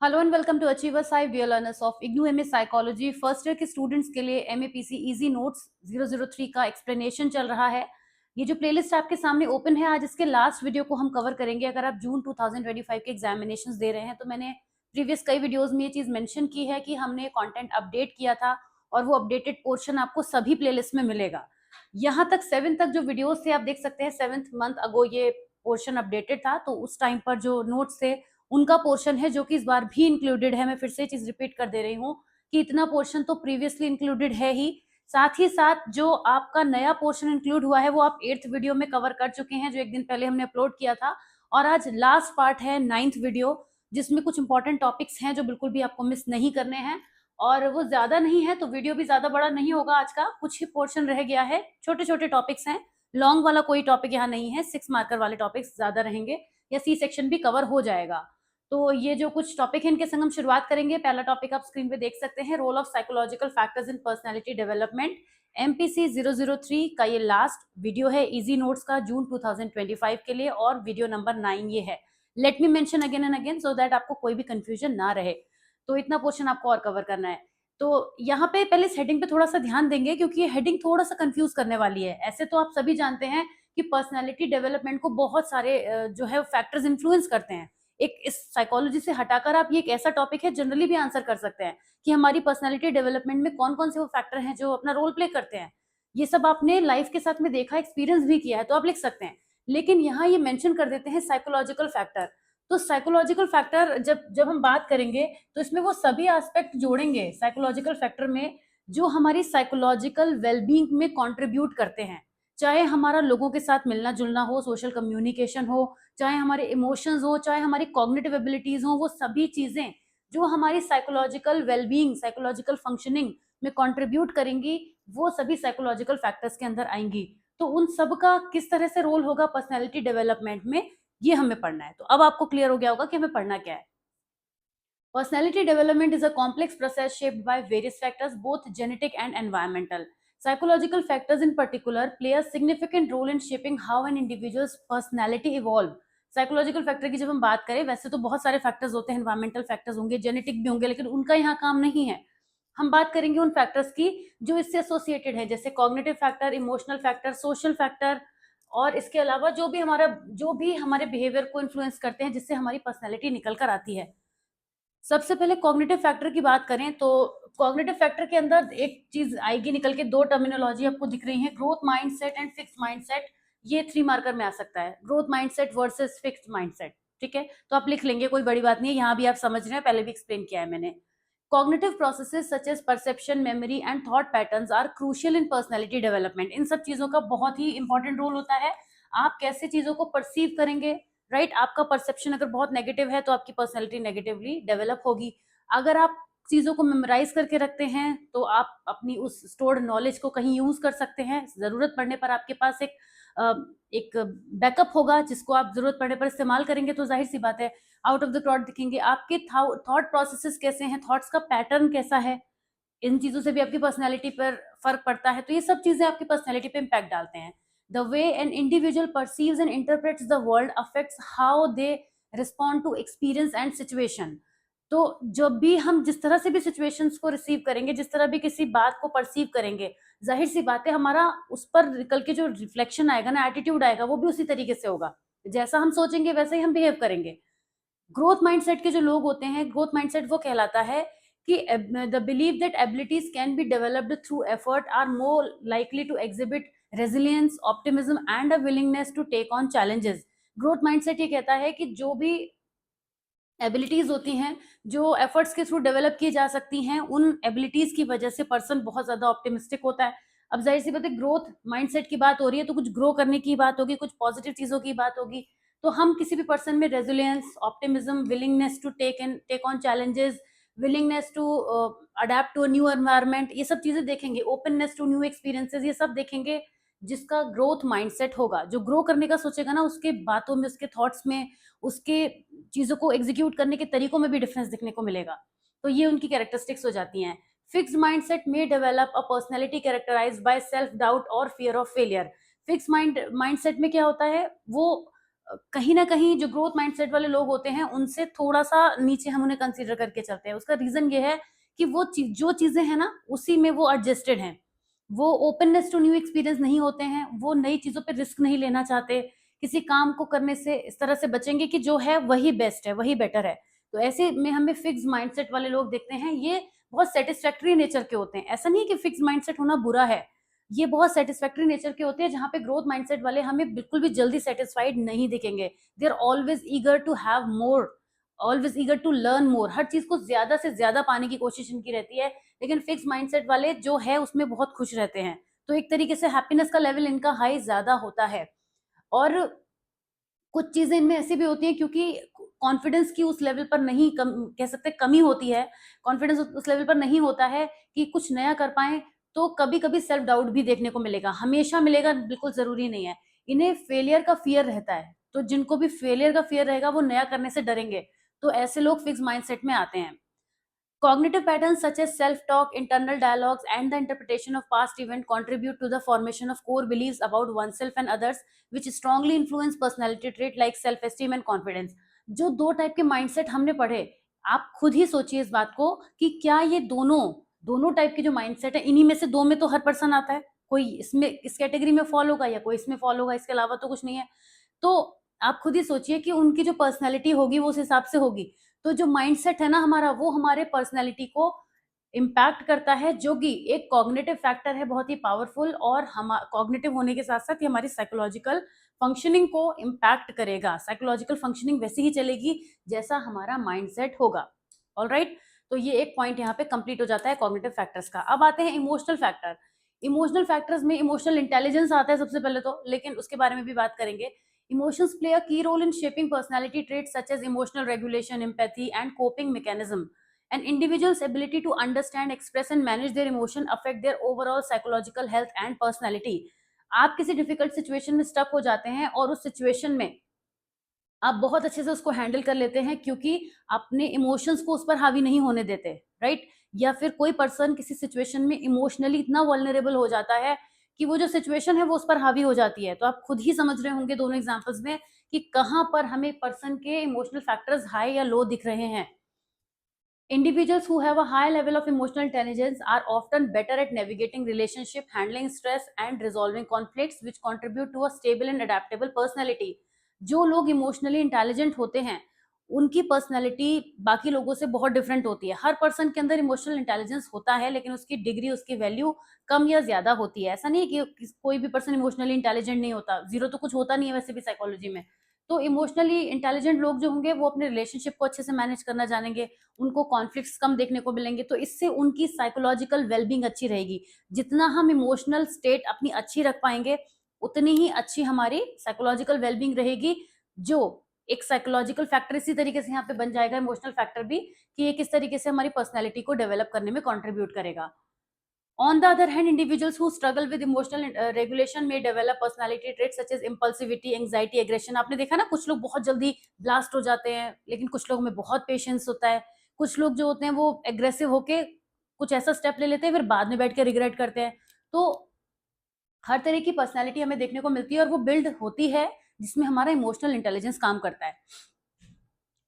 Hello and welcome to achievers hi dear learners of IGNOU MA psychology. First year के students के लिए एमएपीसी easy notes 003 का explanation चल रहा है। ये जो प्लेलिस्ट आपके सामने ओपन है, आज इसके लास्ट वीडियो को हम कवर करेंगे। अगर आप जून 2025 के एग्जामिनेशंस दे रहे हैं तो मैंने प्रीवियस कई वीडियोस में ये चीज मेंशन की है कि हमने कंटेंट अपडेट किया था और वो अपडेटेड पोर्शन आपको सभी प्लेलिस्ट में मिलेगा। यहाँ तक 7 तक जो वीडियोस थे आप देख सकते हैं। 7th मंथ अगो ये पोर्शन अपडेटेड था, तो उस टाइम पर जो नोट्स थे उनका पोर्शन है जो कि इस बार भी इंक्लूडेड है। मैं फिर से चीज रिपीट कर दे रही हूँ कि इतना पोर्शन तो प्रीवियसली इंक्लूडेड है ही, साथ ही साथ जो आपका नया पोर्शन इंक्लूड हुआ है वो आप 8th वीडियो में कवर कर चुके हैं, जो एक दिन पहले हमने अपलोड किया था। और आज लास्ट पार्ट है 9th वीडियो, जिसमें कुछ इंपॉर्टेंट टॉपिक्स हैं जो बिल्कुल भी आपको मिस नहीं करने हैं। और वो ज्यादा नहीं है तो वीडियो भी ज्यादा बड़ा नहीं होगा आज का, कुछ ही पोर्शन रह गया है, छोटे छोटे टॉपिक्स हैं। लॉन्ग वाला कोई टॉपिक यहाँ नहीं है, 6 मार्कर वाले टॉपिक्स ज्यादा रहेंगे या सी सेक्शन भी कवर हो जाएगा। तो ये जो कुछ टॉपिक है इनके संग हम शुरुआत करेंगे। पहला टॉपिक आप स्क्रीन पे देख सकते हैं, role of psychological factors in personality development. MPC 003 का ये लास्ट वीडियो है इजी नोट्स का जून 2025 के लिए, और वीडियो नंबर 9 ये है। Let me mention again and again so that आपको कोई भी कंफ्यूजन ना रहे। तो इतना पोर्शन आपको और कवर करना है। तो यहाँ पे पहले इस हेडिंग पे थोड़ा सा ध्यान देंगे क्योंकि ये हेडिंग थोड़ा सा कंफ्यूज करने वाली है। ऐसे तो आप सभी जानते हैं कि पर्सनैलिटी डेवलपमेंट को बहुत सारे जो है फैक्टर्स इन्फ्लुएंस करते हैं। एक इस साइकोलॉजी से हटाकर आप ये एक ऐसा टॉपिक है जनरली भी आंसर कर सकते हैं कि हमारी पर्सनालिटी डेवलपमेंट में कौन कौन से वो फैक्टर हैं जो अपना रोल प्ले करते हैं। ये सब आपने लाइफ के साथ में देखा, एक्सपीरियंस भी किया है, तो आप लिख सकते हैं। लेकिन यहाँ ये मेंशन कर देते हैं साइकोलॉजिकल फैक्टर। तो साइकोलॉजिकल फैक्टर जब जब हम बात करेंगे तो इसमें वो सभी एस्पेक्ट जोड़ेंगे साइकोलॉजिकल फैक्टर में जो हमारी साइकोलॉजिकल वेलबींग में कंट्रीब्यूट करते हैं। चाहे हमारा लोगों के साथ मिलना जुलना हो, सोशल कम्युनिकेशन हो, चाहे हमारे इमोशंस हो, चाहे हमारी कॉग्निटिव एबिलिटीज हो, वो सभी चीजें जो हमारी साइकोलॉजिकल वेलबींग, साइकोलॉजिकल फंक्शनिंग में कंट्रीब्यूट करेंगी, वो सभी साइकोलॉजिकल फैक्टर्स के अंदर आएंगी। तो उन सब का किस तरह से रोल होगा पर्सनैलिटी डेवलपमेंट में, ये हमें पढ़ना है। तो अब आपको क्लियर हो गया होगा कि हमें पढ़ना क्या है। Personality development is a complex process shaped by various factors, both genetic and environmental. Psychological factors in particular play a significant role in shaping how an individual's personality evolve. Psychological factor की जब हम बात करें, वैसे तो बहुत सारे factors होते हैं, एनवायरमेंटल फैक्टर्स होंगे, जेनेटिक भी होंगे, लेकिन उनका यहाँ काम नहीं है। हम बात करेंगे उन फैक्टर्स की जो इससे एसोसिएटेड है, जैसे cognitive factor, emotional factor, social factor, और इसके अलावा जो भी हमारे बिहेवियर को इन्फ्लुएंस करते हैं, जिससे हमारी पर्सनैलिटी निकल कर आती है। सबसे पहले कॉग्निटिव फैक्टर की बात करें तो कॉग्निटिव फैक्टर के अंदर एक चीज आएगी निकल के, दो टर्मिनोलॉजी आपको दिख रही है, growth mindset and fixed mindset. ये 3 मार्कर में आ सकता है, growth mindset versus fixed mindset. ठीक है, तो आप लिख लेंगे, कोई बड़ी बात नहीं है, यहाँ भी आप समझ रहे हैं, पहले भी एक्सप्लेन किया है मैंने। Cognitive processes such as perception, memory and thought patterns are crucial in personality development. इन सब चीजों का बहुत ही इंपॉर्टेंट रोल होता है। आप कैसे चीजों को परसीव करेंगे, राइट? आपका परसेप्शन अगर बहुत नेगेटिव है तो आपकी पर्सनैलिटी नेगेटिवली डेवलप होगी। अगर आप चीजों को मेमोराइज करके रखते हैं तो आप अपनी उस स्टोर्ड नॉलेज को कहीं यूज कर सकते हैं। जरूरत पड़ने पर आपके पास एक बैकअप होगा जिसको आप जरूरत पड़ने पर इस्तेमाल करेंगे। तो जाहिर सी बात है आउट ऑफ द क्राउड दिखेंगे। आपके थॉट प्रोसेसेस कैसे हैं, थॉट्स का पैटर्न कैसा है, इन चीजों से भी आपकी पर्सनैलिटी पर फर्क पड़ता है। तो ये सब चीजें आपकी पर्सनैलिटी पे इम्पैक्ट डालते हैं। The way an individual perceives and interprets the world affects how they respond to experience and situation. तो जब भी हम जिस तरह से भी सिचुएशंस को रिसीव करेंगे, जिस तरह भी किसी बात को परसीव करेंगे, जाहिर सी बात है हमारा उस पर निकल के जो रिफ्लेक्शन आएगा ना, एटीट्यूड आएगा, वो भी उसी तरीके से होगा। जैसा हम सोचेंगे वैसे ही हम बिहेव करेंगे। ग्रोथ माइंडसेट के जो लोग होते हैं, ग्रोथ माइंडसेट वो कहलाता है कि the believe that abilities can be developed through effort are more likely to exhibit resilience, optimism and a willingness to take on challenges. Growth mindset ये कहता है कि जो भी एबिलिटीज होती हैं, जो एफर्ट्स के थ्रू डेवलप की जा सकती हैं, उन एबिलिटीज की वजह से पर्सन बहुत ज्यादा ऑप्टिमिस्टिक होता है। अब जाहिर सी बात है, ग्रोथ माइंडसेट की बात हो रही है तो कुछ ग्रो करने की बात होगी, कुछ पॉजिटिव चीजों की बात होगी। तो हम किसी भी पर्सन में resilience, optimism, willingness to take on challenges, willingness to adapt to new environment, ये सब चीजें देखेंगे। ओपननेस टू न्यू एक्सपीरियंसेस, ये सब देखेंगे जिसका ग्रोथ माइंडसेट होगा। जो ग्रो करने का सोचेगा ना, उसके बातों में, उसके थॉट्स में, उसके चीजों को एग्जीक्यूट करने के तरीकों में भी डिफरेंस दिखने को मिलेगा। तो ये उनकी कैरेक्टरिस्टिक्स हो जाती हैं। फिक्स्ड माइंडसेट में develop a personality characterized by self doubt और fear of failure. Fix mindset में क्या होता है, वो कहीं ना कहीं जो ग्रोथ माइंडसेट वाले लोग होते हैं उनसे थोड़ा सा नीचे हम उन्हें कंसीडर करके चलते हैं। उसका रीजन ये है कि वो जो चीजें हैं ना उसी में वो एडजस्टेड हैं, वो ओपननेस टू न्यू एक्सपीरियंस नहीं होते हैं, वो नई चीजों पे रिस्क नहीं लेना चाहते, किसी काम को करने से इस तरह से बचेंगे कि जो है वही बेस्ट है, वही बेटर है। तो ऐसे में हमें फिक्स माइंडसेट वाले लोग देखते हैं, ये बहुत सेटिस्फैक्टरी नेचर के होते हैं। ऐसा नहीं है कि फिक्स माइंडसेट होना बुरा है, ये बहुत सेटिस्फैक्टरी नेचर के होते हैं, जहाँ पे ग्रोथ माइंडसेट वाले हमें बिल्कुल भी जल्दी सेटिस्फाइड नहीं दिखेंगे। They are always eager to have more, always eager to learn more, हर चीज को ज्यादा से ज्यादा पाने की कोशिश इनकी रहती है। लेकिन फिक्स माइंडसेट वाले जो है उसमें बहुत खुश रहते हैं, तो एक तरीके से हैप्पीनेस का लेवल इनका हाई ज्यादा होता है। और कुछ चीजें इनमें ऐसी भी होती हैं क्योंकि कॉन्फिडेंस की उस लेवल पर नहीं, कह सकते कमी होती है, कॉन्फिडेंस उस लेवल पर नहीं होता है कि कुछ नया कर पाए, तो कभी कभी सेल्फ डाउट भी देखने को मिलेगा, हमेशा मिलेगा बिल्कुल जरूरी नहीं है। इन्हें फेलियर का फियर रहता है, तो जिनको भी फेलियर का फियर रहेगा वो नया करने से डरेंगे, तो ऐसे लोग फिक्स माइंडसेट में आते हैं। Cognitive patterns such as self-talk, internal dialogues, and the interpretation of past events contribute to the formation of core beliefs about oneself and others, which strongly influence personality trait like self-esteem and confidence. जो दो type के mindset हमने पढ़े, आप खुद ही सोचिए इस बात को कि क्या ये दोनों दोनों टाइप के जो माइंडसेट है, इन्हीं में से दो में तो हर पर्सन आता है, कोई इसमें इस कैटेगरी में फॉल होगा या कोई इसमें फॉल होगा, इसके अलावा तो कुछ नहीं है। तो आप खुद ही सोचिए कि उनकी जो पर्सनैलिटी होगी वो उस हिसाब से होगी। तो जो माइंडसेट है ना हमारा, वो हमारे पर्सनैलिटी को इम्पैक्ट करता है, जो कि एक कॉग्निटिव फैक्टर है बहुत ही पावरफुल, और हम कॉग्निटिव होने के साथ साथ ये हमारी साइकोलॉजिकल फंक्शनिंग को इम्पैक्ट करेगा। साइकोलॉजिकल फंक्शनिंग वैसे ही चलेगी जैसा हमारा माइंडसेट होगा। ऑलराइट, तो ये एक पॉइंट यहाँ पे कंप्लीट हो जाता है कॉग्निटिव फैक्टर्स का। अब आते हैं इमोशनल फैक्टर। इमोशनल फैक्टर्स में इमोशनल इंटेलिजेंस आता है सबसे पहले तो, लेकिन उसके बारे में भी बात करेंगे। Emotions play a key role in shaping personality traits such as emotional regulation, empathy, and coping mechanism. An individual's ability to understand, express, and manage their emotion affect their overall psychological health and personality. आप किसी difficult situation में stuck हो जाते हैं और उस situation में आप बहुत अच्छे से उसको हैंडल कर लेते हैं क्योंकि अपने इमोशंस को उस पर हावी नहीं होने देते, राइट? या फिर कोई पर्सन किसी सिचुएशन में इमोशनली इतना वल्नरेबल हो जाता है कि वो जो सिचुएशन है वो उस पर हावी हो जाती है। तो आप खुद ही समझ रहे होंगे दोनों एग्जांपल्स में कि कहाँ पर हमें पर्सन के इमोशनल फैक्टर्स हाई या लो दिख रहे हैं। Individuals who have a high level of emotional intelligence are often better at navigating relationship, handling stress, and resolving conflicts, which contribute to a stable and adaptable personality. जो लोग emotionally intelligent होते हैं उनकी personality बाकी लोगों से बहुत different होती है। हर पर्सन के अंदर इमोशनल इंटेलिजेंस होता है, लेकिन उसकी डिग्री, उसकी वैल्यू कम या ज्यादा होती है। ऐसा नहीं है कि कोई भी पर्सन इमोशनली इंटेलिजेंट नहीं होता, जीरो तो कुछ होता नहीं है वैसे भी साइकोलॉजी में। तो इमोशनली इंटेलिजेंट लोग जो होंगे वो अपने रिलेशनशिप को अच्छे से मैनेज करना जानेंगे, उनको कॉन्फ्लिक्ट्स कम देखने को मिलेंगे, तो इससे उनकी साइकोलॉजिकल वेलबींग अच्छी रहेगी। जितना हम इमोशनल स्टेट अपनी अच्छी रख पाएंगे उतनी ही अच्छी हमारी साइकोलॉजिकल वेलबींग रहेगी। जो एक साइकोलॉजिकल फैक्टर इसी तरीके से यहाँ पे बन जाएगा इमोशनल फैक्टर भी, कि ये किस तरीके से हमारी पर्सनैलिटी को डेवलप करने में कॉन्ट्रीब्यूट करेगा। On the other hand, individuals who struggle with emotional regulation may develop personality traits such as impulsivity, anxiety, aggression. आपने देखा ना, कुछ लोग बहुत जल्दी ब्लास्ट हो जाते हैं, लेकिन कुछ लोगों में बहुत पेशेंस होता है। कुछ लोग जो होते हैं वो एग्रेसिव होके कुछ ऐसा स्टेप ले लेते हैं, फिर बाद में बैठ के रिग्रेट करते हैं। तो हर तरह की पर्सनैलिटी हमें देखने को मिलती है और वो बिल्ड होती है जिसमें हमारा इमोशनल इंटेलिजेंस काम करता है।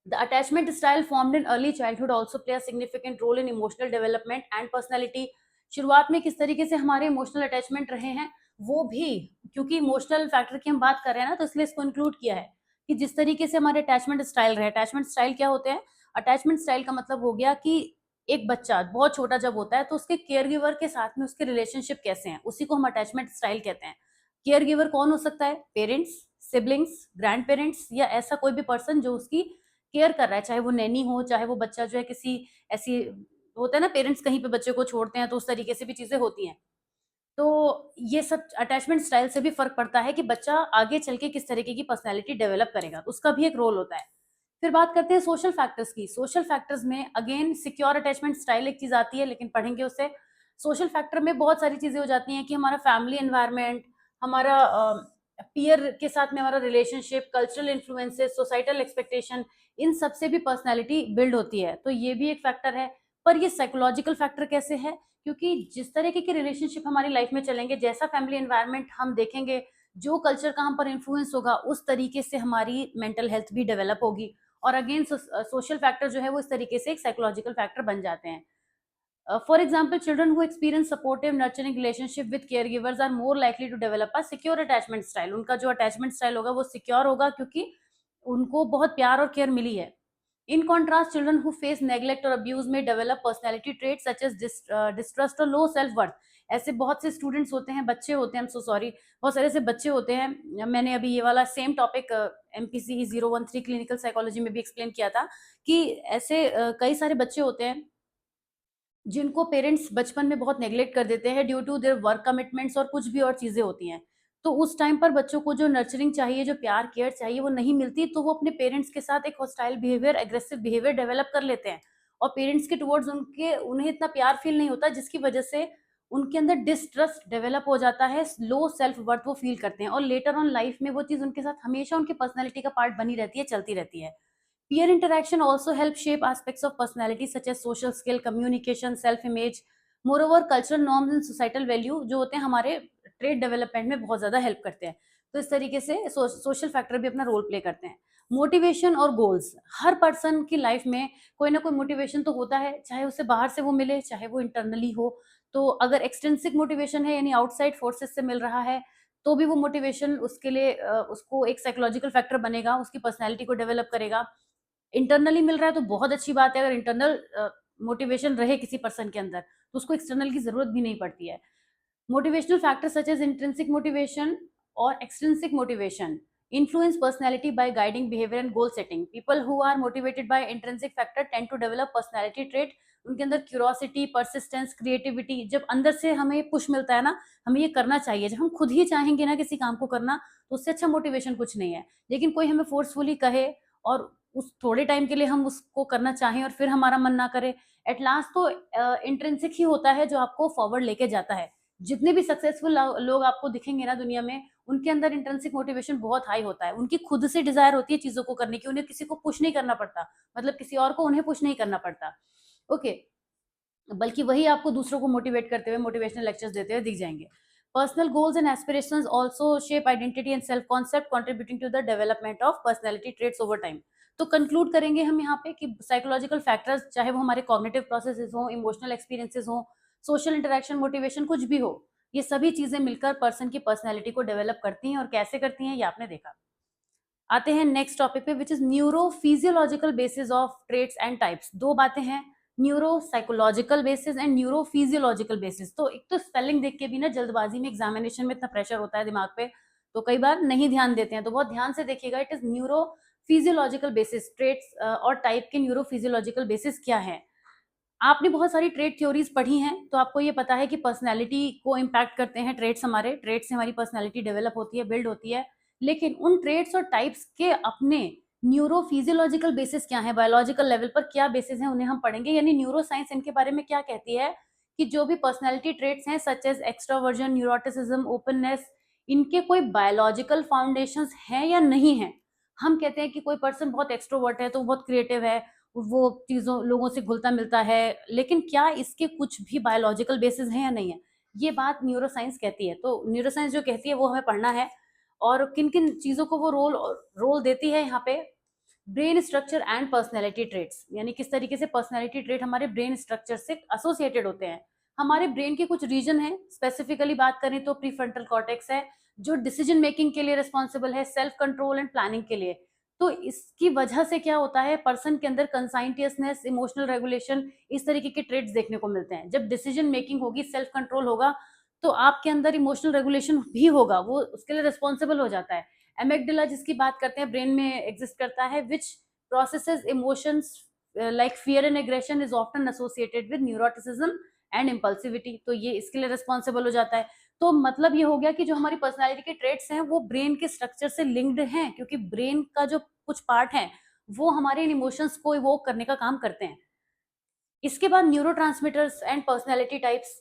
The attachment style formed in early childhood also play a significant role in emotional development and personality. शुरुआत में किस तरीके से हमारे इमोशनल अटैचमेंट रहे हैं वो भी, क्योंकि इमोशनल फैक्टर की हम बात कर रहे हैं ना, तो इसलिए इसको इंक्लूड किया है कि जिस तरीके से हमारे अटैचमेंट स्टाइल रहे। अटैचमेंट स्टाइल क्या होते हैं? अटैचमेंट स्टाइल का मतलब हो गया कि एक बच्चा बहुत छोटा जब होता है तो उसके केयर गिवर के साथ में उसके रिलेशनशिप कैसे हैं, उसी को हम अटैचमेंट स्टाइल कहते हैं। केयर गिवर कौन हो सकता है? पेरेंट्स, सिबलिंग्स, ग्रैंड पेरेंट्स, या ऐसा कोई भी पर्सन जो उसकी केयर कर रहा है, चाहे वो नैनी हो, चाहे वो बच्चा जो है किसी ऐसी, होता है ना पेरेंट्स कहीं पे बच्चे को छोड़ते हैं, तो उस तरीके से भी चीजें होती हैं। तो ये सब अटैचमेंट स्टाइल से भी फर्क पड़ता है कि बच्चा आगे चल के किस तरीके की पर्सनैलिटी डेवलप करेगा, तो उसका भी एक रोल होता है। फिर बात करते हैं सोशल फैक्टर्स की। सोशल फैक्टर्स में अगेन सिक्योर अटैचमेंट स्टाइल एक चीज आती है, लेकिन पढ़ेंगे उसे। सोशल फैक्टर में बहुत सारी चीजें हो जाती हैं कि हमारा फैमिली एनवायरनमेंट, हमारा पीयर के साथ में हमारा relationship, cultural influences, societal expectation, इन सब से भी पर्सनैलिटी बिल्ड होती है, तो ये भी एक फैक्टर है। पर ये साइकोलॉजिकल फैक्टर कैसे है? क्योंकि जिस तरीके के रिलेशनशिप हमारी लाइफ में चलेंगे, जैसा फैमिली एनवायरनमेंट हम देखेंगे, जो कल्चर का हम पर इन्फ्लुएंस होगा उस तरीके से हमारी मेंटल हेल्थ भी डेवलप होगी, और अगेन सोशल फैक्टर जो है वो इस तरीके से एक साइकोलॉजिकल फैक्टर बन जाते हैं। For example, children who experience supportive, nurturing relationship with caregivers are more likely to develop a secure attachment style. उनका जो attachment style होगा वो secure होगा क्योंकि उनको बहुत प्यार और केयर मिली है। In contrast, children who face neglect or abuse may develop personality traits such as distrust or low self worth. ऐसे बहुत से स्टूडेंट्स होते हैं, बच्चे होते हैं, सॉरी, बहुत सारे ऐसे बच्चे होते हैं। मैंने अभी ये वाला same topic MPC 013 clinical psychology में भी एक्सप्लेन किया था कि ऐसे कई सारे बच्चे होते हैं जिनको पेरेंट्स बचपन में बहुत नेग्लेक्ट कर देते हैं due to their work commitments और कुछ भी और चीज़ें होती हैं। तो उस टाइम पर बच्चों को जो नर्चरिंग चाहिए, जो प्यार केयर चाहिए वो नहीं मिलती, तो वो अपने पेरेंट्स के साथ एक hostile behaviour, aggressive behaviour develop कर लेते हैं और पेरेंट्स के टुवर्ड्स उन्हें इतना प्यार फील नहीं होता, जिसकी वजह से उनके अंदर डिस्ट्रस्ट डेवलप हो जाता है, लो सेल्फ वर्थ वो फील करते हैं और लेटर ऑन लाइफ में वो चीज़ उनके साथ हमेशा उनकी पर्सनैलिटी का पार्ट बनी रहती है, चलती रहती है। Peer interaction also helps shape aspects of personality such as social skill, communication, self-image. Moreover, cultural norms and societal value जो होते हैं हमारे ट्रेड डेवलपमेंट में बहुत ज़्यादा हेल्प करते हैं। तो इस तरीके से सोशल फैक्टर भी अपना रोल प्ले करते हैं। मोटिवेशन और गोल्स, हर पर्सन की लाइफ में कोई ना कोई मोटिवेशन तो होता है, चाहे उसे बाहर से वो मिले, चाहे वो इंटरनली हो। तो अगर एक्सट्रिंसिक मोटिवेशन है यानी आउटसाइड फोर्सेस से मिल रहा है, तो भी वो मोटिवेशन उसके लिए उसको एक साइकोलॉजिकल फैक्टर बनेगा, उसकी पर्सनैलिटी को डेवलप करेगा। इंटरनली मिल रहा है तो बहुत अच्छी बात है, अगर इंटरनल मोटिवेशन रहे किसी पर्सन के अंदर तो उसको एक्सटर्नल की जरूरत भी नहीं पड़ती है। Motivational factors such as intrinsic motivation और extrinsic motivation influence personality by guiding behavior and goal setting. People who are motivated by intrinsic factor tend to develop personality trait. उनके अंदर क्यूरोसिटी, परसिस्टेंस, क्रिएटिविटी, जब अंदर से हमें push मिलता है ना, हमें ये करना चाहिए, जब हम खुद ही चाहेंगे ना किसी काम को करना, तो उससे अच्छा मोटिवेशन कुछ नहीं है। लेकिन कोई हमें फोर्सफुली कहे और उस थोड़े टाइम के लिए हम उसको करना चाहें और फिर हमारा मन ना करे, एट लास्ट तो इंट्रिंसिक ही होता है जो आपको फॉरवर्ड लेके जाता है। जितने भी सक्सेसफुल लोग आपको दिखेंगे ना दुनिया में, उनके अंदर इंट्रिंसिक मोटिवेशन बहुत हाई होता है। उनकी खुद से डिजायर होती है चीजों को करने की, उन्हें किसी को पुश नहीं करना पड़ता, मतलब किसी और को उन्हें पुश नहीं करना पड़ता। ओके, बल्कि वही आपको दूसरों को मोटिवेट करते हुए, मोटिवेशनल लेक्चर्स देते हुए दिख जाएंगे। Personal goals and aspirations also shape identity and self concept, contributing to the development of personality traits over time. तो कंक्लूड करेंगे हम यहाँ पे कि साइकोलॉजिकल फैक्टर्स, चाहे वो हमारे कॉग्निटिव प्रोसेसेस हो, इमोशनल एक्सपीरियंसेस हो, सोशल इंटरेक्शन, मोटिवेशन, कुछ भी हो, ये सभी चीजें मिलकर पर्सन की पर्सनैलिटी को डेवलप करती हैं। और कैसे करती हैं ये आपने देखा। आते हैं नेक्स्ट टॉपिक पे, which is neuro physiological basis of traits and types. दो बातें हैं, neuro psychological basis and neuro physiological basis. तो एक तो स्पेलिंग देख के भी ना जल्दबाजी में एग्जामिनेशन में इतना प्रेशर होता है दिमाग पे, तो कई बार नहीं ध्यान देते हैं, तो बहुत ध्यान से देखिएगा। It is neuro physiological basis, traits और टाइप के न्यूरो फिजियोलॉजिकल बेसिस क्या है। आपने बहुत सारी ट्रेड थ्योरीज पढ़ी हैं, तो आपको ये पता है कि पर्सनैलिटी को इम्पैक्ट करते हैं ट्रेड्स, हमारे ट्रेड से हमारी पर्सनैलिटी डेवलप होती है, बिल्ड होती है। लेकिन उन ट्रेड्स और टाइप्स के अपने न्यूरो फिजियोलॉजिकल बेसिस क्या है, बायोलॉजिकल लेवल पर क्या बेसिस है, उन्हें हम पढ़ेंगे। यानी न्यूरो साइंस इनके बारे में क्या कहती है कि जो भी पर्सनैलिटी ट्रेड्स हैं such as extraversion, neuroticism, openness, इनके कोई बायोलॉजिकल फाउंडेशंस हैं या नहीं है। हम कहते हैं कि कोई पर्सन बहुत एक्सट्रोवर्ट है तो बहुत क्रिएटिव है, वो चीज़ों लोगों से घुलता मिलता है, लेकिन क्या इसके कुछ भी बायोलॉजिकल बेसिस हैं या नहीं है, ये बात न्यूरोसाइंस कहती है। तो न्यूरोसाइंस जो कहती है वो हमें पढ़ना है, और किन किन चीज़ों को वो रोल देती है यहाँ पे। Brain structure and personality traits, यानी किस तरीके से पर्सनैलिटी ट्रेट हमारे ब्रेन स्ट्रक्चर से एसोसिएटेड होते हैं। हमारे ब्रेन के कुछ रीजन है, स्पेसिफिकली बात करें तो प्रीफ्रंटल कॉर्टेक्स है जो डिसीजन मेकिंग के लिए रिस्पॉन्सिबल है, सेल्फ कंट्रोल एंड प्लानिंग के लिए। तो इसकी वजह से क्या होता है, पर्सन के अंदर कंसाइंटियसनेस, इमोशनल रेगुलेशन, इस तरीके के ट्रेट्स देखने को मिलते हैं। जब डिसीजन मेकिंग होगी, सेल्फ कंट्रोल होगा, तो आपके अंदर इमोशनल रेगुलेशन भी होगा, वो उसके लिए रिस्पॉन्सिबल हो जाता है। एमेगडाला जिसकी बात करते हैं, ब्रेन में एग्जिस्ट करता है, which processes emotions like fear and aggression, is often associated with neuroticism and impulsivity. तो ये इसके लिए रिस्पॉन्सिबल हो जाता है। तो मतलब ये हो गया कि जो हमारी पर्सनैलिटी के ट्रेट्स हैं वो ब्रेन के स्ट्रक्चर से लिंक्ड हैं, क्योंकि ब्रेन का जो कुछ पार्ट है वो हमारे इन इमोशंस को इवोक करने का काम करते हैं। इसके बाद neurotransmitters and personality types,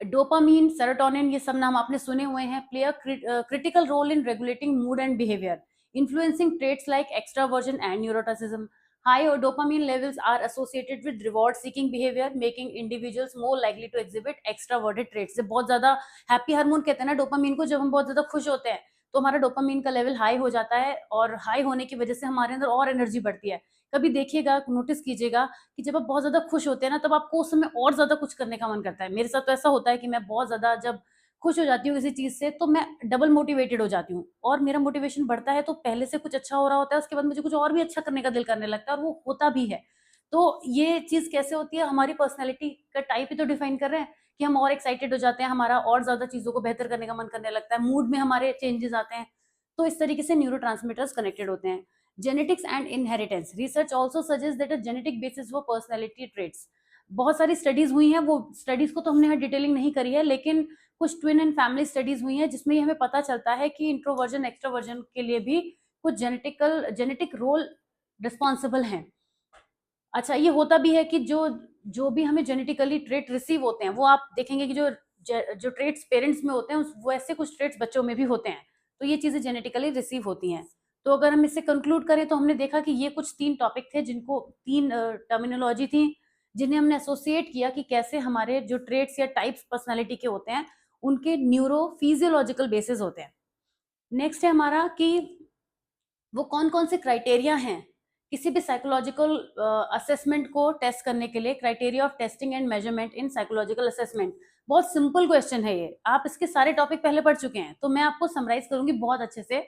dopamine, serotonin, ये सब नाम आपने सुने हुए हैं, play a critical role in regulating mood and behaviour, influencing traits like extraversion and neuroticism. High or dopamine levels are associated with reward seeking behavior, making individuals more likely to exhibit extraverted traits. जब बहुत ज्यादा happy hormone कहते हैं ना dopamine को, जब हम बहुत ज्यादा खुश होते हैं तो हमारा डोपामीन का लेवल हाई हो जाता है, और हाई होने की वजह से हमारे अंदर और एनर्जी बढ़ती है। कभी देखिएगा, नोटिस कीजिएगा कि जब आप बहुत ज्यादा खुश होते हैं ना, तब आपको उस समय और ज्यादा कुछ करने का मन करता है। मेरे साथ तो ऐसा होता है कि मैं बहुत ज्यादा जब खुश हो जाती हूँ किसी चीज से, तो मैं डबल मोटिवेटेड हो जाती हूँ, और मेरा मोटिवेशन बढ़ता है तो पहले से कुछ अच्छा हो रहा होता है, उसके बाद मुझे कुछ और भी अच्छा करने का दिल करने लगता है, और वो होता भी है। तो ये चीज कैसे होती है, हमारी पर्सनैलिटी का टाइप ही तो डिफाइन कर रहे हैं कि हम और एक्साइटेड हो जाते हैं, हमारा और ज्यादा चीजों को बेहतर करने का मन करने लगता है, मूड में हमारे चेंजेस आते हैं। तो इस तरीके से न्यूरोट्रांसमीटर्स कनेक्टेड होते हैं। Genetics and inheritance, research also suggest that a genetic basis for personality traits. बहुत सारी स्टडीज हुई हैं, वो स्टडीज को तो हमने यहाँ डिटेलिंग नहीं करी है, लेकिन कुछ ट्विन एंड फैमिली स्टडीज हुई हैं जिसमें हमें पता चलता है कि इंट्रोवर्जन एक्सट्रोवर्जन के लिए भी कुछ जेनेटिक रोल रिस्पॉन्सिबल हैं। अच्छा, ये होता भी है कि जो जो भी हमें जेनेटिकली ट्रेट रिसीव होते हैं, वो आप देखेंगे कि जो ट्रेट्स पेरेंट्स में होते हैं वो ऐसे कुछ ट्रेट्स बच्चों में भी होते हैं। तो ये चीजें जेनेटिकली रिसीव होती हैं। तो अगर हम इसे कंक्लूड करें तो हमने देखा कि ये कुछ 3 टॉपिक थे, जिनको 3 टर्मिनोलॉजी थी, जिन्हें हमने एसोसिएट किया कि कैसे हमारे जो ट्रेट्स या टाइप्स पर्सनैलिटी के होते हैं, उनके न्यूरो फिजियोलॉजिकल बेसिस होते हैं। नेक्स्ट है हमारा कि वो कौन कौन से क्राइटेरिया हैं किसी भी साइकोलॉजिकल असेसमेंट को टेस्ट करने के लिए। Criteria of testing and measurement in psychological assessment, बहुत सिंपल क्वेश्चन है ये, आप इसके सारे टॉपिक पहले पढ़ चुके हैं, तो मैं आपको समराइज करूंगी बहुत अच्छे से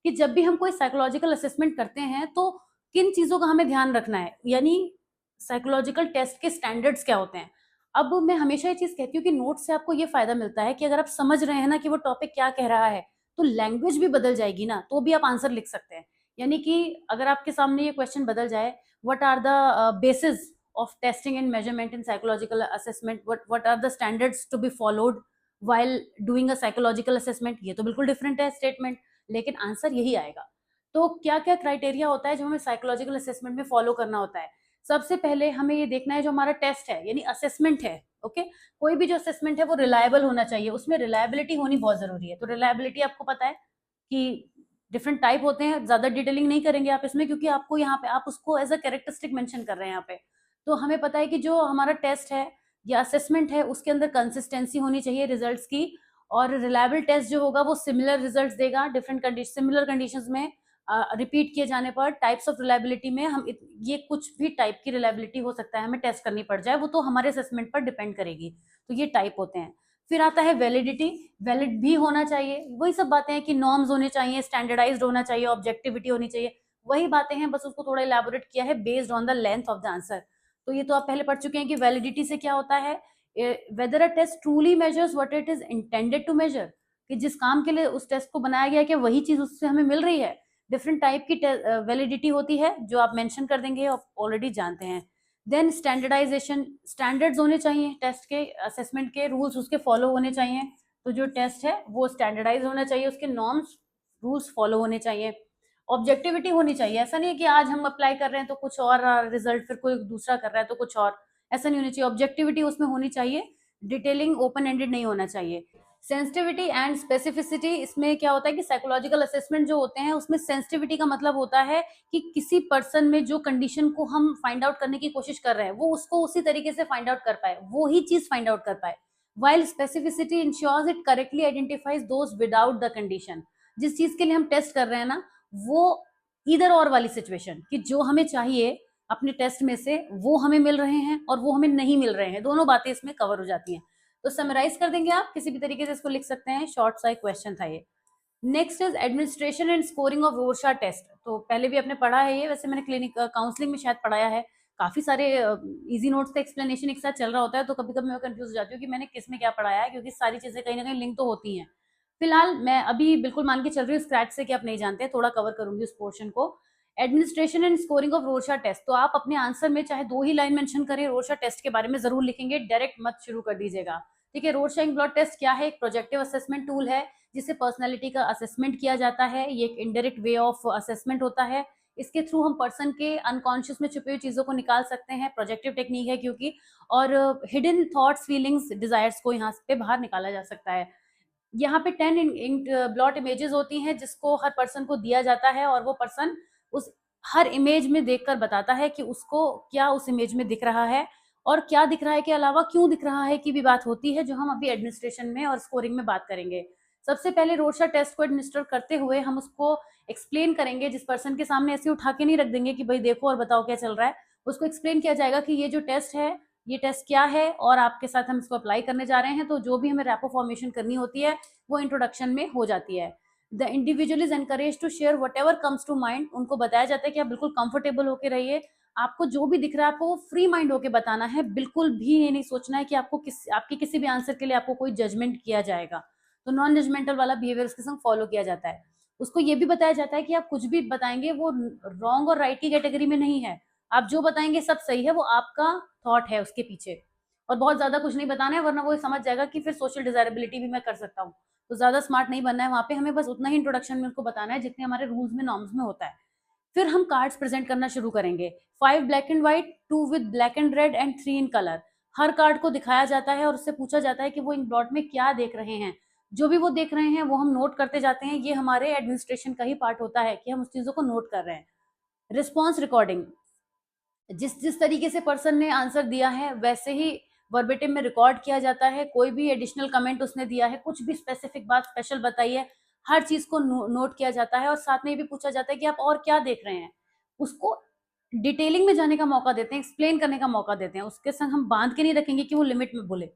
कि जब भी हम कोई साइकोलॉजिकल असेसमेंट करते हैं तो किन चीजों का हमें ध्यान रखना है, यानी साइकोलॉजिकल टेस्ट के स्टैंडर्ड्स क्या होते हैं। अब मैं हमेशा ये चीज कहती हूँ कि नोट से आपको ये फायदा मिलता है कि अगर आप समझ रहे हैं ना कि वो टॉपिक क्या कह रहा है, तो लैंग्वेज भी बदल जाएगी ना, तो भी आप आंसर लिख सकते हैं। यानी कि अगर आपके सामने ये क्वेश्चन बदल जाए, what are the basis of testing and measurement in psychological assessment, what are the standards to be followed while doing a psychological assessment, ये तो बिल्कुल डिफरेंट है स्टेटमेंट, लेकिन आंसर यही आएगा। तो क्या क्या क्राइटेरिया होता है जो हमें साइकोलॉजिकल असेसमेंट में फॉलो करना होता है। सबसे पहले हमें ये देखना है जो हमारा टेस्ट है यानी असेसमेंट है, ओके, कोई भी जो असेसमेंट है वो रिलायबल होना चाहिए, उसमें रिलायबिलिटी होनी बहुत जरूरी है। तो रिलायबिलिटी आपको पता है कि डिफरेंट टाइप होते हैं, ज्यादा डिटेलिंग नहीं करेंगे आप इसमें, क्योंकि आपको यहाँ पे आप उसको एज अ कैरेक्टरिस्टिक मेंशन कर रहे हैं यहाँ पे। तो हमें पता है कि जो हमारा टेस्ट है या असेसमेंट है उसके अंदर कंसिस्टेंसी होनी चाहिए रिजल्ट्स की, और रिलायबल टेस्ट जो होगा वो सिमिलर रिजल्ट्स देगा डिफरेंट कंडीशन, सिमिलर कंडीशंस में रिपीट किए जाने पर। टाइप्स ऑफ रिलायबिलिटी में हम ये कुछ भी टाइप की रिलायबिलिटी हो सकता है हमें टेस्ट करनी पड़ जाए, वो तो हमारे असेसमेंट पर डिपेंड करेगी। तो ये टाइप होते हैं। फिर आता है वैलिडिटी, वैलिड भी होना चाहिए, वही सब बातें हैं कि नॉर्म्स होने चाहिए, स्टैंडर्डाइज्ड होना चाहिए, ऑब्जेक्टिविटी होनी चाहिए, वही बातें हैं, बस उसको थोड़ा इलेबोरेट किया है based on the length of the answer. तो ये तो आप पहले पढ़ चुके हैं कि वैलिडिटी से क्या होता है, whether a test truly measures what it is intended to measure, कि जिस काम के लिए उस टेस्ट को बनाया गया कि वही चीज उससे हमें मिल रही है। डिफरेंट टाइप की वैलिडिटी होती है जो आप मेंशन कर देंगे, आप ऑलरेडी जानते हैं। देन स्टैंडर्डाइजेशन, स्टैंडर्ड्स होने चाहिए टेस्ट के, असेसमेंट के रूल्स उसके फॉलो होने चाहिए। तो जो टेस्ट है वो स्टैंडर्डाइज होना चाहिए, उसके नॉर्म्स रूल्स फॉलो होने चाहिए। ऑब्जेक्टिविटी होनी चाहिए, ऐसा नहीं है कि आज हम अप्लाई कर रहे हैं तो कुछ और रिजल्ट, फिर कोई दूसरा कर रहा है तो कुछ और, ऐसा नहीं होना चाहिए। ऑब्जेक्टिविटी उसमें होनी चाहिए, डिटेलिंग ओपन एंडेड नहीं होना चाहिए। सेंसिटिविटी एंड स्पेसिफिसिटी, इसमें क्या होता है कि साइकोलॉजिकल असेसमेंट जो होते हैं उसमें सेंसिटिविटी का मतलब होता है कि किसी पर्सन में जो कंडीशन को हम फाइंड आउट करने की कोशिश कर रहे हैं वो उसको उसी तरीके से फाइंड आउट कर पाए, वो ही चीज फाइंड आउट कर पाए। While specificity ensures it correctly identifies those without the condition, जिस चीज के लिए हम टेस्ट कर रहे हैं ना, वो इधर और वाली सिचुएशन कि जो हमें चाहिए अपने टेस्ट में से वो हमें मिल रहे हैं और वो हमें नहीं मिल रहे हैं, दोनों बातें इसमें कवर हो जाती हैं। तो समराइज कर देंगे, आप किसी भी तरीके से इसको लिख सकते हैं, शॉर्ट सा क्वेश्चन था ये। Next is administration and scoring of Rorschach test. तो पहले भी आपने पढ़ा है ये, वैसे मैंने क्लिनिक काउंसलिंग में शायद पढ़ाया है, काफी सारे इजी नोट्स का एक्सप्लेनेशन एक साथ चल रहा होता है, तो कभी कभी मैं कंफ्यूज हो जाती हूँ कि मैंने किस में क्या पढ़ाया है, क्योंकि सारी चीजें कहीं ना कहीं लिंक तो होती हैं। फिलहाल मैं अभी बिल्कुल मान के चल रही हूँ स्क्रैच से कि आप नहीं जानते, थोड़ा कवर करूंगी उस पोर्शन को। Administration and scoring of Rorschach test, तो आप अपने आंसर में चाहे 2 ही लाइन मेंशन करें, रोरशा टेस्ट के बारे में जरूर लिखेंगे, डायरेक्ट मत शुरू कर दीजिएगा। ठीक है, रोरशा ब्लड टेस्ट क्या है, एक प्रोजेक्टिव असेसमेंट टूल है जिससे पर्सनैलिटी का असेसमेंट किया जाता है। ये एक इनडायरेक्ट वे ऑफ असेसमेंट होता है, इसके थ्रू हम पर्सन के अनकॉन्शियस में छुपी हुई चीजों को निकाल सकते हैं, प्रोजेक्टिव टेक्निक है क्योंकि, और हिडन थॉट्स फीलिंग्स डिजायर्स को यहाँ पे बाहर निकाला जा सकता है। यहाँ पे 10 ब्लॉट इमेजेस होती हैं जिसको हर पर्सन को दिया जाता है, और वो पर्सन उस हर इमेज में देखकर बताता है कि उसको क्या उस इमेज में दिख रहा है और क्या दिख रहा है के अलावा क्यों दिख रहा है की भी बात होती है, जो हम अभी एडमिनिस्ट्रेशन में और स्कोरिंग में बात करेंगे। सबसे पहले रोडशा टेस्ट को एडमिनिस्टर करते हुए हम उसको एक्सप्लेन करेंगे, जिस पर्सन के सामने ऐसे उठा के नहीं रख देंगे कि भाई देखो और बताओ क्या चल रहा है। उसको एक्सप्लेन किया जाएगा कि ये जो टेस्ट है, ये टेस्ट क्या है और आपके साथ हम इसको अप्लाई करने जा रहे हैं। तो जो भी हमें रैपो फॉर्मेशन करनी होती है वो इंट्रोडक्शन में हो जाती है। The individual is encourage to share whatever comes to mind. उनको बताया जाता है कि आप बिल्कुल कंफर्टेबल होकर रहिए, आपको जो भी दिख रहा है आपको वो फ्री माइंड होकर बताना है, बिल्कुल भी ये नहीं सोचना है कि आपकी किसी भी आंसर के लिए आपको कोई जजमेंट किया जाएगा। तो नॉन जजमेंटल वाला बिहेवियर उसके संग फॉलो किया जाता है। उसको ये भी बताया जाता है कि आप कुछ भी बताएंगे वो रॉन्ग और राइट की कैटेगरी में नहीं है, आप जो बताएंगे सब सही है, वो आपका थॉट है उसके पीछे। और बहुत ज्यादा कुछ नहीं बताना है वरना वो समझ जाएगा कि फिर सोशल डिजायरेबिलिटी भी मैं कर सकता हूँ। तो ज्यादा स्मार्ट नहीं बनना है वहां पे, हमें बस उतना ही इंट्रोडक्शन में उसको बताना है जितने हमारे रूल्स में नॉर्म्स में होता है। फिर हम कार्ड्स प्रेजेंट करना शुरू करेंगे। 5 black and white, 2 with black and red and 3 in colour. Her card को दिखाया जाता है और उससे पूछा जाता है कि वो इन ब्लॉट में क्या देख रहे हैं। जो भी वो देख रहे हैं वो हम नोट करते जाते हैं। ये हमारे एडमिनिस्ट्रेशन का ही पार्ट होता है कि हम उस चीजों को नोट कर रहे हैं। रिस्पॉन्स रिकॉर्डिंग, जिस जिस तरीके से पर्सन ने आंसर दिया है वैसे ही वर्बेटिम में रिकॉर्ड किया जाता है। कोई भी एडिशनल कमेंट उसने दिया है, कुछ भी स्पेसिफिक बात स्पेशल बताई है, हर चीज को नोट किया जाता है। और साथ में ये भी पूछा जाता है कि आप और क्या देख रहे हैं। उसको डिटेलिंग में जाने का मौका देते हैं, एक्सप्लेन करने का मौका देते हैं। उसके संग हम बांध के नहीं रखेंगे कि वो लिमिट में बोले।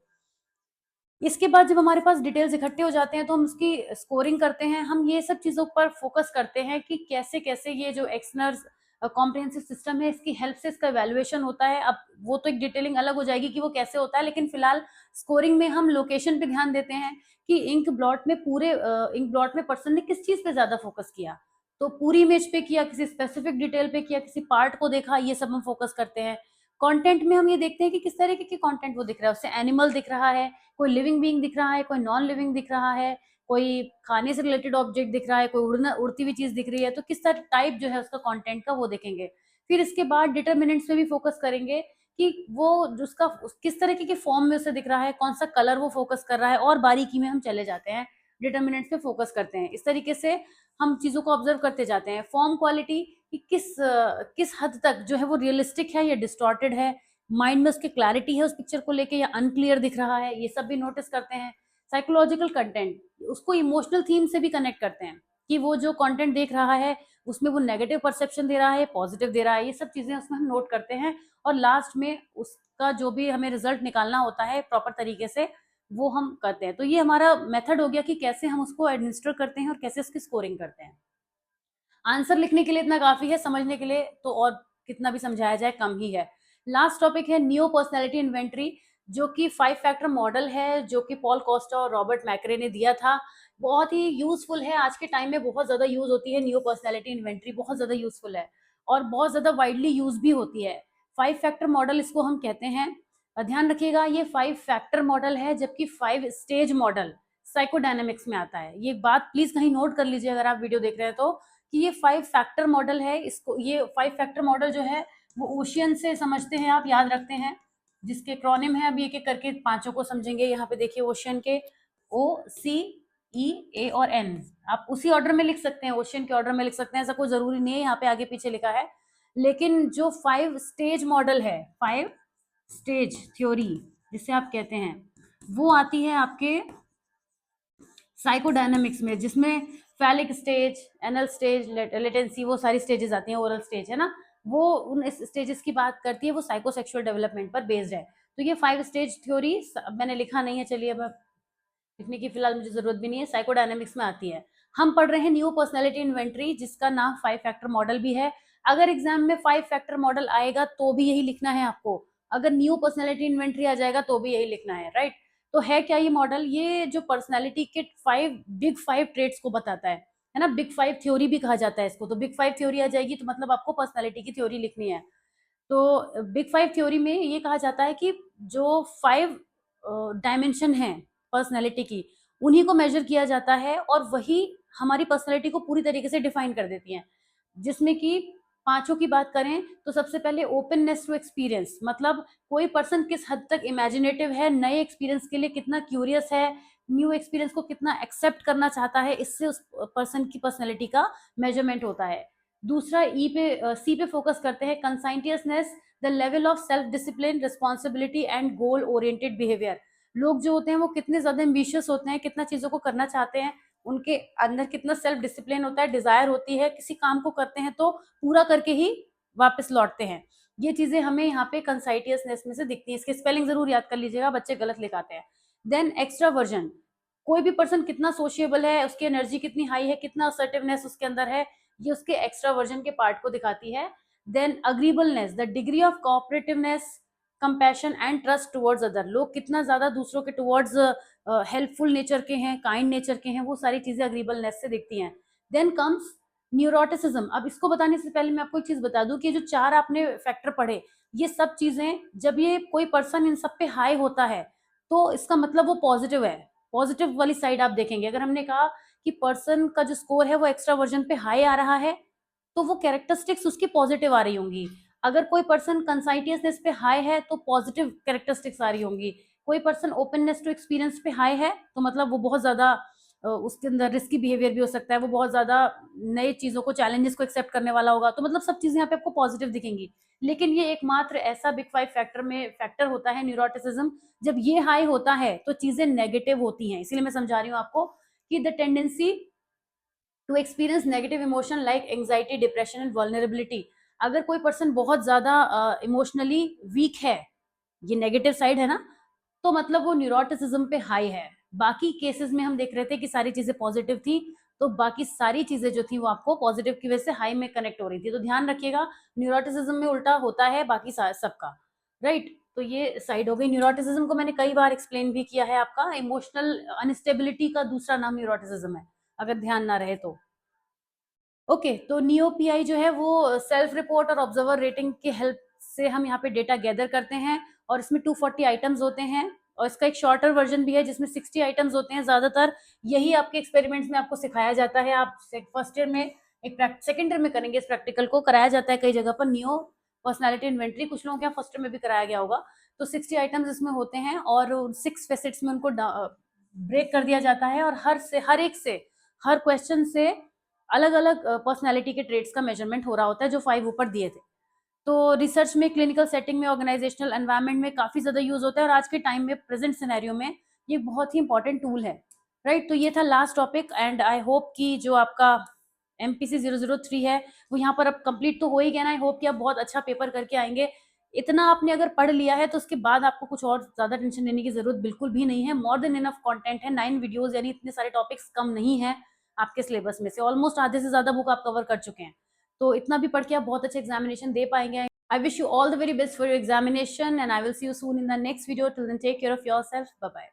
इसके बाद जब हमारे पास डिटेल्स इकट्ठे हो जाते हैं तो हम उसकी स्कोरिंग करते हैं। हम ये सब चीजों पर फोकस करते हैं कि कैसे कैसे ये जो एक्सनर्स कॉम्प्रिहेंसिव सिस्टम है इसकी हेल्प से इसका वैल्यूएशन होता है। अब वो तो एक डिटेलिंग अलग हो जाएगी कि वो कैसे होता है, लेकिन फिलहाल स्कोरिंग में हम लोकेशन पे ध्यान देते हैं कि इंक ब्लॉट में इंक ब्लॉट में पर्सन ने किस चीज पे ज्यादा फोकस किया। तो पूरी इमेज पे किया, किसी स्पेसिफिक डिटेल पे किया, किसी पार्ट को देखा, ये सब हम फोकस करते हैं। कंटेंट में हम ये देखते हैं कि किस तरीके के कंटेंट वो दिख रहा है। उससे एनिमल दिख रहा है, कोई लिविंग बीइंग दिख रहा है, कोई नॉन लिविंग दिख रहा है, कोई खाने से रिलेटेड ऑब्जेक्ट दिख रहा है, कोई उड़ती हुई चीज दिख रही है। तो किस तरह टाइप जो है उसका कंटेंट का वो देखेंगे। फिर इसके बाद डिटर्मिनेंट्स पे भी फोकस करेंगे कि वो जिसका किस तरीके के फॉर्म में उसे दिख रहा है, कौन सा कलर वो फोकस कर रहा है, और बारीकी में हम चले जाते हैं, डिटर्मिनेंट्स पे फोकस करते हैं। इस तरीके से हम चीजों को ऑब्जर्व करते जाते हैं। फॉर्म क्वालिटी कि किस हद तक जो है वो रियलिस्टिक है या डिस्टॉर्टेड है, माइंड में उसकी क्लैरिटी है उस पिक्चर को लेके या अनक्लियर दिख रहा है, ये सब भी नोटिस करते हैं। साइकोलॉजिकल कंटेंट, उसको इमोशनल थीम से भी कनेक्ट करते हैं कि वो जो कंटेंट देख रहा है उसमें वो नेगेटिव परसेप्शन दे रहा है, पॉजिटिव दे रहा है, ये सब चीजें उसमें हम नोट करते हैं। और लास्ट में उसका जो भी हमें रिजल्ट निकालना होता है प्रॉपर तरीके से वो हम करते हैं। तो ये हमारा मेथड हो गया कि कैसे हम उसको एडमिनिस्टर करते हैं और कैसे उसकी स्कोरिंग करते हैं। आंसर लिखने के लिए इतना काफी है, समझने के लिए तो और कितना भी समझाया जाए कम ही है। लास्ट टॉपिक है न्यू पर्सनैलिटी इन्वेंट्री, जो कि 5 फैक्टर मॉडल है, जो कि पॉल कोस्टा और रॉबर्ट मैकरे ने दिया था। बहुत ही यूजफुल है, आज के टाइम में बहुत ज्यादा यूज होती है न्यू पर्सनैलिटी इन्वेंट्री, बहुत ज्यादा यूजफुल है और बहुत ज्यादा वाइडली यूज भी होती है। 5 फैक्टर मॉडल इसको हम कहते हैं। ध्यान रखिएगा ये 5 फैक्टर मॉडल है, जबकि 5 स्टेज मॉडल साइकोडायनेमिक्स में आता है। ये बात प्लीज कहीं नोट कर लीजिए अगर आप वीडियो देख रहे हैं तो, कि ये 5 फैक्टर मॉडल है। इसको ये 5 फैक्टर मॉडल जो है वो ओशियन से समझते हैं, आप याद रखते हैं, जिसके एक्रोनिम है। अभी एक एक करके पांचों को समझेंगे। यहाँ पे देखिए ओशियन के OCE, A और N, आप उसी ऑर्डर में लिख सकते हैं, ओशियन के ऑर्डर में लिख सकते हैं, ऐसा कोई जरूरी नहीं है यहाँ पे आगे पीछे लिखा है। लेकिन जो 5 स्टेज मॉडल है, 5 स्टेज थ्योरी जिसे आप कहते हैं, वो आती है आपके साइकोडायनामिक्स में, जिसमें phallic stage, anal stage, latency, वो सारी स्टेजेस आती हैं। ओरल स्टेज है ना, वो उन स्टेजेस की बात करती है, वो साइकोसेक्सुअल डेवलपमेंट पर बेस्ड है। तो ये 5 स्टेज थ्योरी मैंने लिखा नहीं है, चलिए अब लिखने की फिलहाल मुझे जरूरत भी नहीं है, साइकोडायनामिक्स में आती है। हम पढ़ रहे हैं न्यू पर्सनैलिटी इन्वेंट्री, जिसका नाम 5 फैक्टर मॉडल भी है। अगर एग्जाम में 5 फैक्टर मॉडल आएगा तो भी यही लिखना है आपको, अगर न्यू पर्सनैलिटी इन्वेंट्री आ जाएगा तो भी यही लिखना है, राइट। तो है क्या ये मॉडल? ये जो पर्सनैलिटी के 5 बिग 5 ट्रेट्स को बताता है ना, बिग 5 थ्योरी भी कहा जाता है इसको। तो बिग 5 थ्योरी आ जाएगी तो मतलब आपको पर्सनैलिटी की थ्योरी लिखनी है। तो बिग 5 थ्योरी में ये कहा जाता है कि जो 5 डायमेंशन है पर्सनैलिटी की, उन्हीं को मेजर किया जाता है और वही हमारी पर्सनैलिटी को पूरी तरीके से डिफाइन कर देती हैं। जिसमें कि पांचों की बात करें तो सबसे पहले ओपननेस टू एक्सपीरियंस, मतलब कोई पर्सन किस हद तक इमेजिनेटिव है, नए एक्सपीरियंस के लिए कितना क्यूरियस है, न्यू एक्सपीरियंस को कितना एक्सेप्ट करना चाहता है, इससे उस पर्सन की पर्सनैलिटी का मेजरमेंट होता है। दूसरा सी पे फोकस करते हैं, conscientiousness, the level of self discipline, responsibility and goal oriented behaviour. लोग जो होते हैं वो कितने ज्यादा एम्बिशियस होते हैं, कितना चीजों को करना चाहते हैं, उनके अंदर कितना सेल्फ डिसिप्लिन होता है, डिजायर होती है, किसी काम को करते हैं तो पूरा करके ही वापस लौटते हैं। ये चीजें हमें यहाँ पे कंसाइटियसनेस में से दिखती है। इसके स्पेलिंग जरूर याद कर लीजिएगा, बच्चे गलत लिखाते हैं। देन एक्स्ट्रावर्जन, कोई भी पर्सन कितना सोशिएबल है, उसकी एनर्जी कितनी हाई है, कितना असर्टिवनेस उसके अंदर है, ये उसके एक्स्ट्रावर्जन के पार्ट को दिखाती है। Then agreeableness, the degree of cooperativeness, compassion and trust towards other, लोग कितना ज्यादा दूसरों के टुवर्ड्स हेल्पफुल नेचर के हैं, काइंड नेचर के हैं, वो सारी चीजें अग्रीबलनेस से दिखती हैं। Then comes neuroticism. अब इसको बताने से पहले मैं आपको एक चीज बता दूं कि जो 4 आपने फैक्टर पढ़े, ये सब चीजें जब ये कोई पर्सन इन सब पे हाई होता है तो इसका मतलब वो पॉजिटिव है। पॉजिटिव वाली साइड आप देखेंगे। अगर हमने कहा कि पर्सन का जो स्कोर है वो एक्स्ट्रावर्जन पे हाई आ रहा है तो वो कैरेक्टरिस्टिक्स उसकी पॉजिटिव आ रही होंगी। अगर कोई पर्सन कंसाइटियसनेस पे हाई है तो पॉजिटिव कैरेक्टरिस्टिक्स आ रही होंगी। कोई पर्सन ओपननेस टू एक्सपीरियंस पे हाई है तो मतलब वो बहुत ज्यादा उसके अंदर रिस्की बिहेवियर भी हो सकता है, वो बहुत ज्यादा नई चीजों को, चैलेंजेस को एक्सेप्ट करने वाला होगा। तो मतलब सब चीजें यहाँ पे आपको पॉजिटिव दिखेंगी। लेकिन ये एकमात्र ऐसा बिग 5 फैक्टर में फैक्टर होता है न्यूरोटिसिज्म, जब ये हाई होता है तो चीजें नेगेटिव होती हैं। इसीलिए मैं समझा रही हूँ आपको कि the tendency to experience negative emotion like anxiety, depression and vulnerability. अगर कोई पर्सन बहुत ज्यादा इमोशनली वीक है, ये नेगेटिव साइड है ना, तो मतलब वो न्यूरोटिसिज्म पे हाई है। बाकी केसेस में हम देख रहे थे कि सारी चीजें पॉजिटिव थी, तो बाकी सारी चीजें जो थी वो आपको पॉजिटिव की वजह से हाई में कनेक्ट हो रही थी। तो ध्यान रखिएगा, न्यूरोटिसिज्म में उल्टा होता है बाकी सबका, राइट। तो ये साइड हो गई। न्यूरोटिसिज्म को मैंने कई बार एक्सप्लेन भी किया है। आपका इमोशनल अनस्टेबिलिटी का दूसरा नाम न्यूरोटिसिज्म है, अगर ध्यान ना रहे तो। ओके, तो नियोपीआई जो है वो सेल्फ रिपोर्ट और ऑब्जर्वर रेटिंग की हेल्प से हम यहाँ पे डेटा गैदर करते हैं, और इसमें 240 आइटम्स होते हैं, और इसका एक शॉर्टर वर्जन भी है जिसमें 60 आइटम्स होते हैं। ज्यादातर यही आपके एक्सपेरिमेंट्स में आपको सिखाया जाता है। आप फर्स्ट ईयर में एक सेकेंड ईयर में करेंगे, इस प्रैक्टिकल को कराया जाता है कई जगह पर, नियो पर्सनैलिटी इन्वेंट्री। कुछ लोगों के यहाँ फर्स्ट ईयर में भी कराया गया होगा। तो 60 आइटम्स इसमें होते हैं और 6 फैसेट्स में उनको ब्रेक कर दिया जाता है, और हर क्वेश्चन से अलग अलग पर्सनैलिटी के ट्रेड्स का मेजरमेंट हो रहा होता है, जो 5 ऊपर दिए थे। तो रिसर्च में, क्लिनिकल सेटिंग में, ऑर्गेनाइजेशनल एनवायरनमेंट में काफी ज्यादा यूज होता है, और आज के टाइम में, प्रेजेंट सिनेरियो में, ये बहुत ही इंपॉर्टेंट टूल है, राइट। तो ये था last topic, and I hope कि जो आपका MPC 003 है वो यहाँ पर अब कंप्लीट तो हो ही गया ना। आई होप कि आप बहुत अच्छा पेपर करके आएंगे। इतना आपने अगर पढ़ लिया है तो उसके बाद आपको कुछ और ज्यादा टेंशन लेने की जरूरत बिल्कुल भी नहीं है। मोर देन इनफ कंटेंट है, 9 वीडियोस, यानी इतने सारे टॉपिक्स कम नहीं है आपके सिलेबस में से। ऑलमोस्ट आधे से ज्यादा बुक आप कवर कर चुके हैं, तो इतना भी पढ़ के आप बहुत अच्छे एग्जामिनेशन दे पाएंगे। I wish you all the very best for your examination, and I will see you soon in the next video. Till then, take care of yourself. Bye bye.